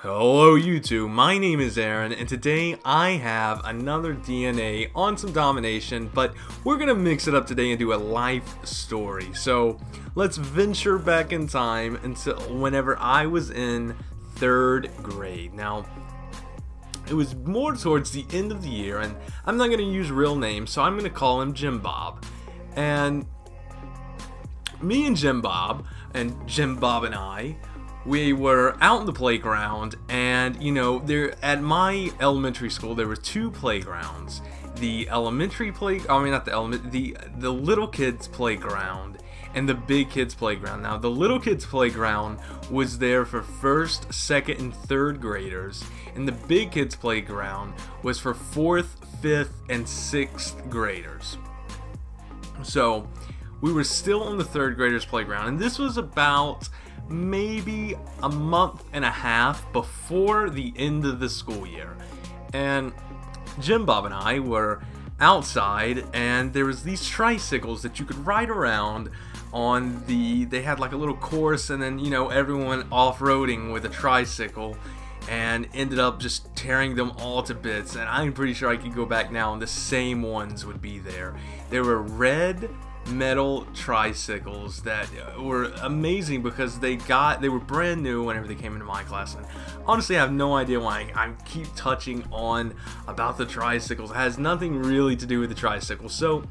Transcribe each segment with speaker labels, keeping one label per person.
Speaker 1: Hello YouTube, my name is Aaron, and today I have another DNA on some domination, but we're gonna mix it up today and do a life story. So let's venture back in time until whenever I was in 3rd grade. Now, it was more towards the end of the year, and I'm not gonna use real names, so I'm gonna call him Jim Bob. And me and Jim Bob and I, we were out in the playground, and there at my elementary school there were 2 playgrounds. The elementary not the little kids playground and the big kids playground. Now the little kids playground was there for 1st, 2nd, and 3rd graders, and the big kids playground was for 4th, 5th, and 6th graders. So we were still on the 3rd graders playground, and this was about maybe a month and a half before the end of the school year. And Jim Bob and I were outside, and there was these tricycles that you could ride around on. They had like a little course, and then everyone off-roading with a tricycle, and ended up just tearing them all to bits. And I'm pretty sure I could go back now and the same ones would be there. They were red metal tricycles that were amazing because they were brand new whenever they came into my class. And honestly, I have no idea why I keep touching on about the tricycles. It has nothing really to do with the tricycle. So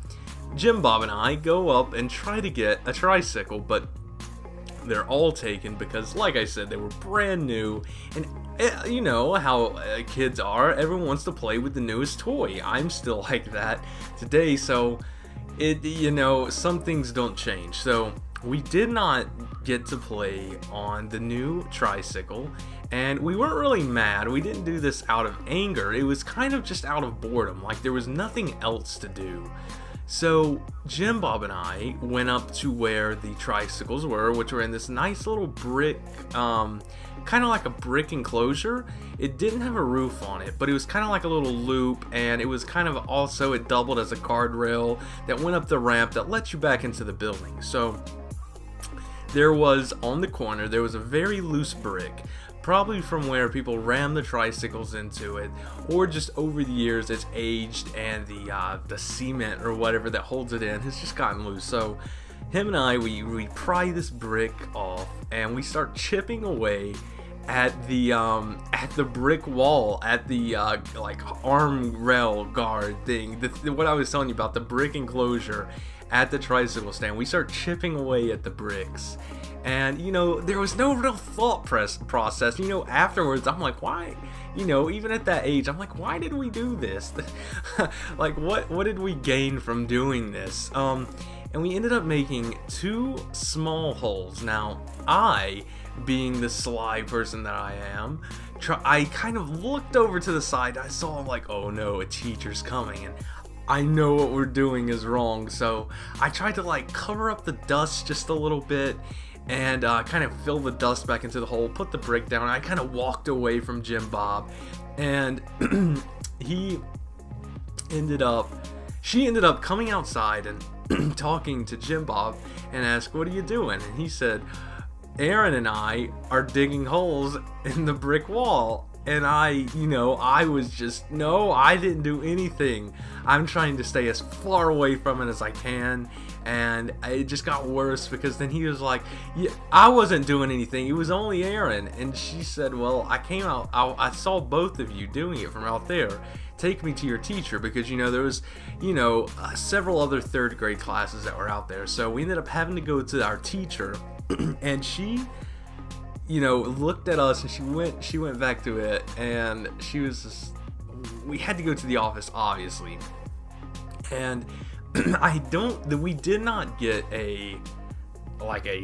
Speaker 1: Jim Bob and I go up and try to get a tricycle, but they're all taken because, like I said, they were brand new. And you know how kids are, everyone wants to play with the newest toy. I'm still like that today, so some things don't change. So we did not get to play on the new tricycle, and we weren't really mad. We didn't do this out of anger. It was kind of just out of boredom. Like, there was nothing else to do. So Jim Bob and I went up to where the tricycles were, which were in this nice little brick, kind of like a brick enclosure. It didn't have a roof on it, but it was kind of like a little loop, and it was kind of also, it doubled as a guardrail that went up the ramp that let you back into the building. So there was, on the corner, there was a very loose brick, probably from where people rammed the tricycles into it, or just over the years it's aged, and the cement or whatever that holds it in has just gotten loose. So him and I, we pry this brick off, and we start chipping away at the brick wall, at the like arm rail guard thing, what I was telling you about, the brick enclosure at the tricycle stand. We start chipping away at the bricks, and there was no real thought process. Afterwards I'm like, why, even at that age, I'm like, why did we do this? Like, what did we gain from doing this? And we ended up making 2 small holes. Now, I, being the sly person that I am, I kind of looked over to the side. I saw, like, oh no, a teacher's coming, and I know what we're doing is wrong. So I tried to like cover up the dust just a little bit, and kind of fill the dust back into the hole, put the brick down. I kind of walked away from Jim Bob, and she ended up coming outside and talking to Jim Bob and asked, what are you doing? And he said, Aaron and I are digging holes in the brick wall. And I was just, no, I didn't do anything. I'm trying to stay as far away from it as I can. And it just got worse, because then he was like, yeah, I wasn't doing anything. It was only Aaron. And she said, well, I came out, I saw both of you doing it from out there. Take me to your teacher, because there was several other 3rd grade classes that were out there. So we ended up having to go to our teacher, and she looked at us, and she went back to it, and she was just, we had to go to the office, obviously. And we did not get a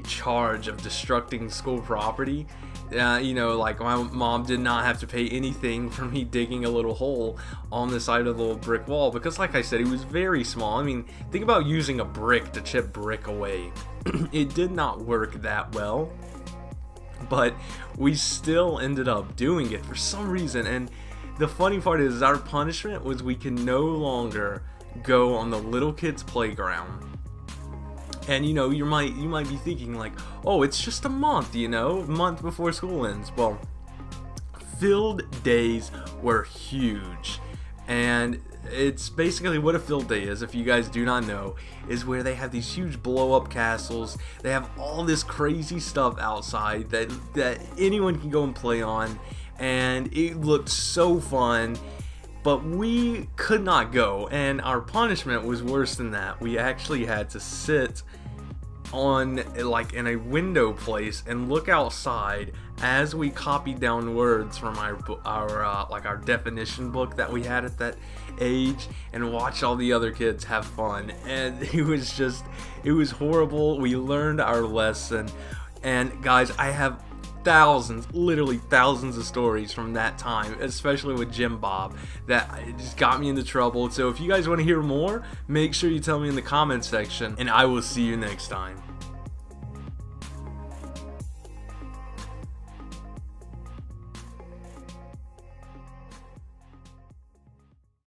Speaker 1: charge of destructing school property. Like, my mom did not have to pay anything for me digging a little hole on the side of the little brick wall, because, like I said, it was very small. I mean, think about using a brick to chip brick away. It did not work that well, but we still ended up doing it for some reason. And the funny part is, our punishment was we can no longer go on the little kids playground. And you might be thinking like, oh, it's just a month, month before school ends. Well, field days were huge. And it's basically what a field day is, if you guys do not know, is where they have these huge blow up castles. They have all this crazy stuff outside that anyone can go and play on, and it looked so fun. But we could not go, and our punishment was worse than that. We actually had to sit on like in a window place and look outside as we copied down words from our definition book that we had at that age, and watch all the other kids have fun. And it was horrible. We learned our lesson, and guys, I have literally thousands of stories from that time, especially with Jim Bob, that just got me into trouble. So if you guys want to hear more, make sure you tell me in the comments section, and I will see you next time.